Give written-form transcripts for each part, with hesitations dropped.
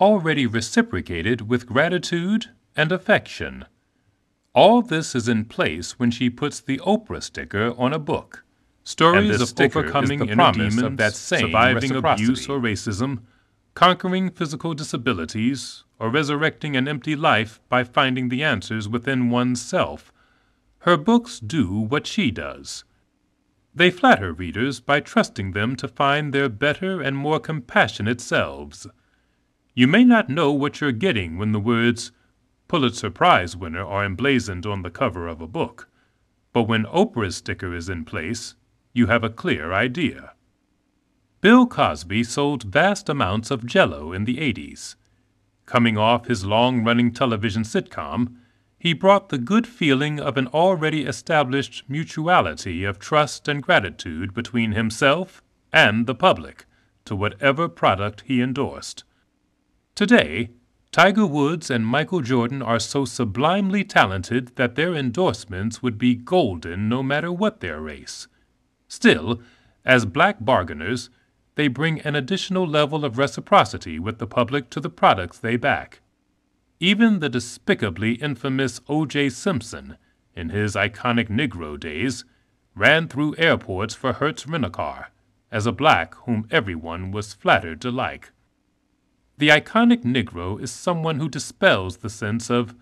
already reciprocated with gratitude and affection. All this is in place when she puts the Oprah sticker on a book. Stories of overcoming inner demons, of that surviving abuse or racism, conquering physical disabilities, or resurrecting an empty life by finding the answers within oneself. Her books do what she does. They flatter readers by trusting them to find their better and more compassionate selves. You may not know what you're getting when the words Pulitzer Prize winner are emblazoned on the cover of a book, but when Oprah's sticker is in place, you have a clear idea. Bill Cosby sold vast amounts of Jell-O in the 80s. Coming off his long-running television sitcom, he brought the good feeling of an already established mutuality of trust and gratitude between himself and the public to whatever product he endorsed. Today, Tiger Woods and Michael Jordan are so sublimely talented that their endorsements would be golden no matter what their race. Still, as black bargainers, they bring an additional level of reciprocity with the public to the products they back. Even the despicably infamous O.J. Simpson, in his iconic Negro days, ran through airports for Hertz Rent-A-Car, as a black whom everyone was flattered to like. The iconic Negro is someone who dispels the sense of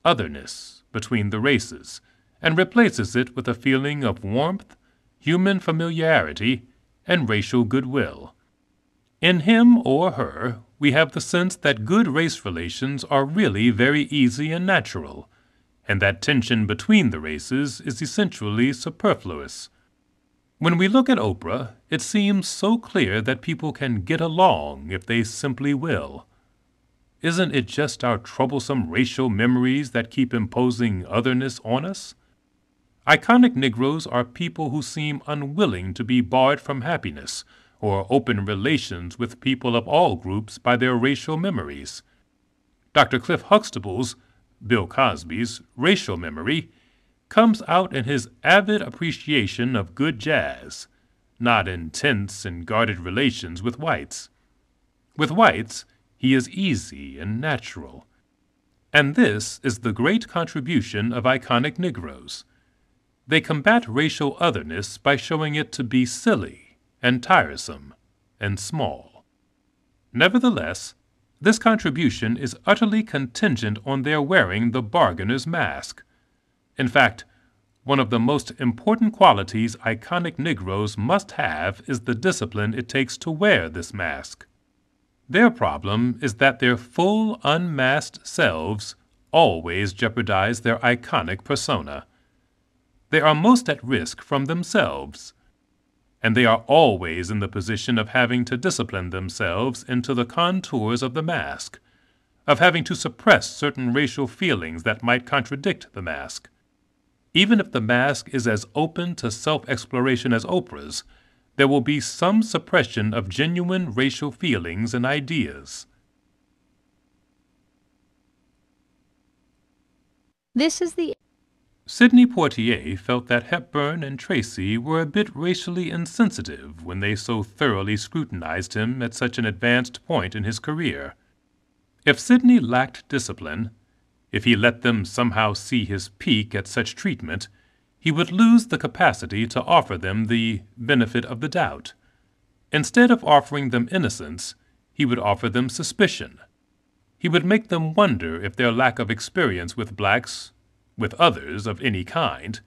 otherness between the races and replaces it with a feeling of warmth, human familiarity, and racial goodwill. In him or her, we have the sense that good race relations are really very easy and natural, and that tension between the races is essentially superfluous. When we look at Oprah, it seems so clear that people can get along if they simply will. Isn't it just our troublesome racial memories that keep imposing otherness on us? Iconic Negroes are people who seem unwilling to be barred from happiness or open relations with people of all groups by their racial memories. Dr. Cliff Huxtable's, Bill Cosby's, racial memory comes out in his avid appreciation of good jazz, not in tense and guarded relations with whites. With whites, he is easy and natural. And this is the great contribution of iconic Negroes. They combat racial otherness by showing it to be silly and tiresome and small. Nevertheless, this contribution is utterly contingent on their wearing the bargainer's mask. In fact, one of the most important qualities iconic Negroes must have is the discipline it takes to wear this mask. Their problem is that their full, unmasked selves always jeopardize their iconic persona. They are most at risk from themselves, and they are always in the position of having to discipline themselves into the contours of the mask, of having to suppress certain racial feelings that might contradict the mask. Even if the mask is as open to self-exploration as Oprah's, there will be some suppression of genuine racial feelings and ideas. Sidney Poitier felt that Hepburn and Tracy were a bit racially insensitive when they so thoroughly scrutinized him at such an advanced point in his career. If Sidney lacked discipline, if he let them somehow see his peak at such treatment, he would lose the capacity to offer them the benefit of the doubt. Instead of offering them innocence, he would offer them suspicion. He would make them wonder if their lack of experience with blacks, with others of any kind,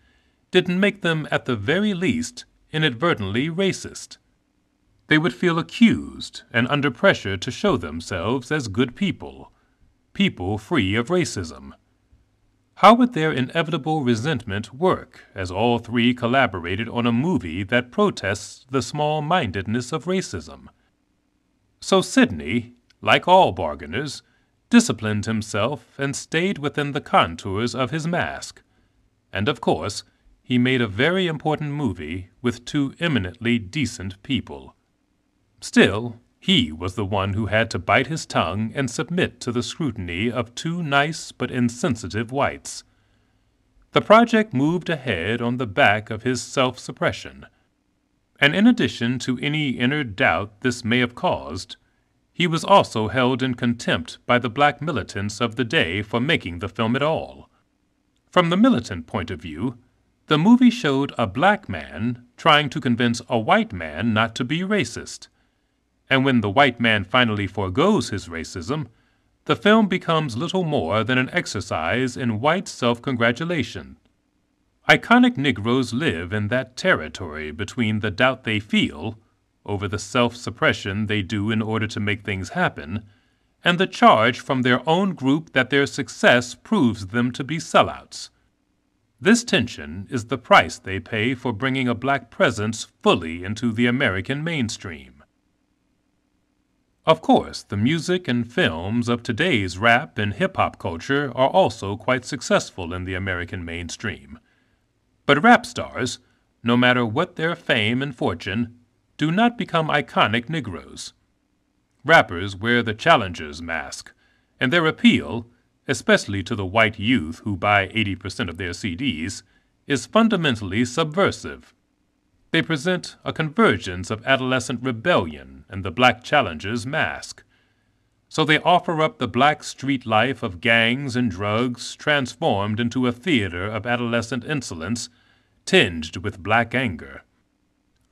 didn't make them at the very least inadvertently racist. They would feel accused and under pressure to show themselves as good people, people free of racism. How would their inevitable resentment work as all three collaborated on a movie that protests the small-mindedness of racism? So Sidney, like all bargainers, disciplined himself and stayed within the contours of his mask. And of course, he made a very important movie with two eminently decent people. Still, he was the one who had to bite his tongue and submit to the scrutiny of two nice but insensitive whites. The project moved ahead on the back of his self-suppression. And in addition to any inner doubt this may have caused, He was also held in contempt by the black militants of the day for making the film at all. From the militant point of view, the movie showed a black man trying to convince a white man not to be racist. And when the white man finally forgoes his racism, the film becomes little more than an exercise in white self-congratulation. Iconic Negroes live in that territory between the doubt they feel over the self-suppression they do in order to make things happen, and the charge from their own group that their success proves them to be sellouts. This tension is the price they pay for bringing a black presence fully into the American mainstream. Of course, the music and films of today's rap and hip-hop culture are also quite successful in the American mainstream. But rap stars, no matter what their fame and fortune, do not become iconic Negroes. Rappers wear the challenger's mask, and their appeal, especially to the white youth who buy 80% of their CDs, is fundamentally subversive. They present a convergence of adolescent rebellion and the black challenger's mask. So they offer up the black street life of gangs and drugs transformed into a theater of adolescent insolence tinged with black anger.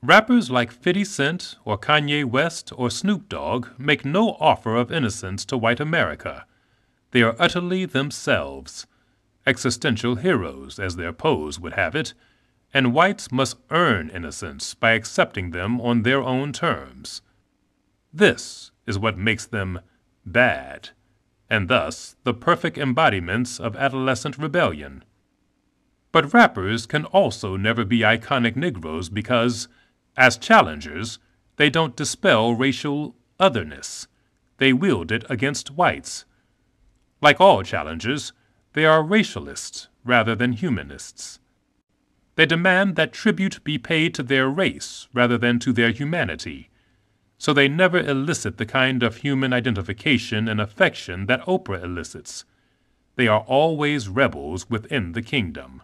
Rappers like 50 Cent or Kanye West or Snoop Dogg make no offer of innocence to white America. They are utterly themselves, existential heroes, as their pose would have it, and whites must earn innocence by accepting them on their own terms. This is what makes them bad, and thus the perfect embodiments of adolescent rebellion. But rappers can also never be iconic Negroes because, as challengers, they don't dispel racial otherness. They wield it against whites. Like all challengers, they are racialists rather than humanists. They demand that tribute be paid to their race rather than to their humanity. So they never elicit the kind of human identification and affection that Oprah elicits. They are always rebels within the kingdom.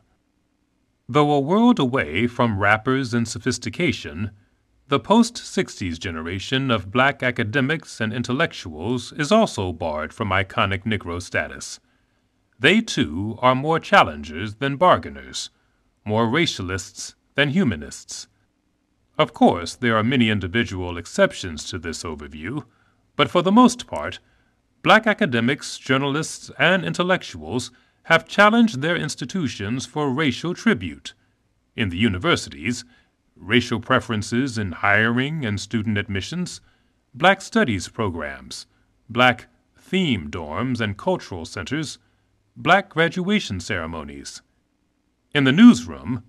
Though a world away from rappers and sophistication, the post-60s generation of black academics and intellectuals is also barred from iconic Negro status. They, too, are more challengers than bargainers, more racialists than humanists. Of course, there are many individual exceptions to this overview, but for the most part, black academics, journalists, and intellectuals have challenged their institutions for racial tribute. In the universities, racial preferences in hiring and student admissions, black studies programs, black theme dorms and cultural centers, black graduation ceremonies. In the newsroom,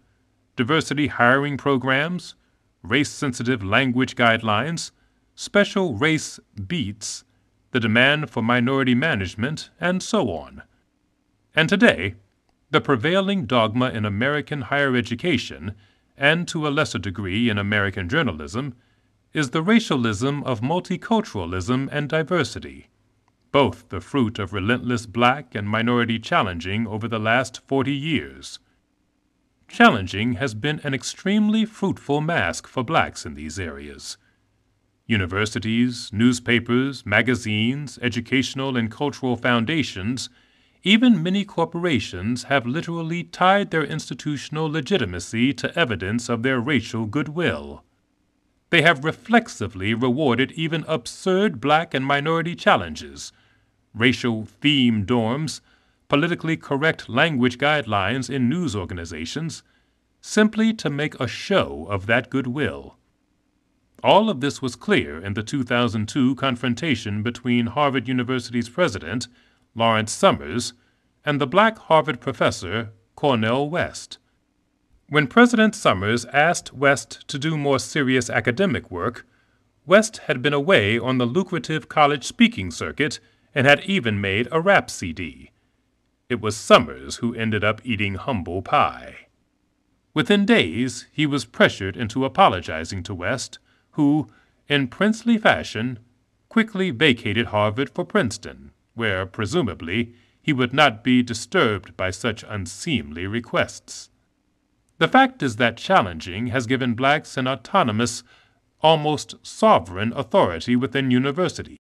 diversity hiring programs, race-sensitive language guidelines, special race beats, the demand for minority management, and so on. And today, the prevailing dogma in American higher education, and to a lesser degree in American journalism, is the racialism of multiculturalism and diversity, both the fruit of relentless black and minority challenging over the last 40 years. Challenging has been an extremely fruitful mask for blacks in these areas. Universities, newspapers, magazines, educational and cultural foundations, even many corporations have literally tied their institutional legitimacy to evidence of their racial goodwill. They have reflexively rewarded even absurd black and minority challenges, racial theme dorms, politically correct language guidelines in news organizations, simply to make a show of that goodwill. All of this was clear in the 2002 confrontation between Harvard University's president, Lawrence Summers, and the black Harvard professor, Cornel West. When President Summers asked West to do more serious academic work, West had been away on the lucrative college speaking circuit and had even made a rap CD. It was Summers who ended up eating humble pie. Within days, he was pressured into apologizing to West, who, in princely fashion, quickly vacated Harvard for Princeton, where, presumably, he would not be disturbed by such unseemly requests. The fact is that challenging has given blacks an autonomous, almost sovereign authority within universities.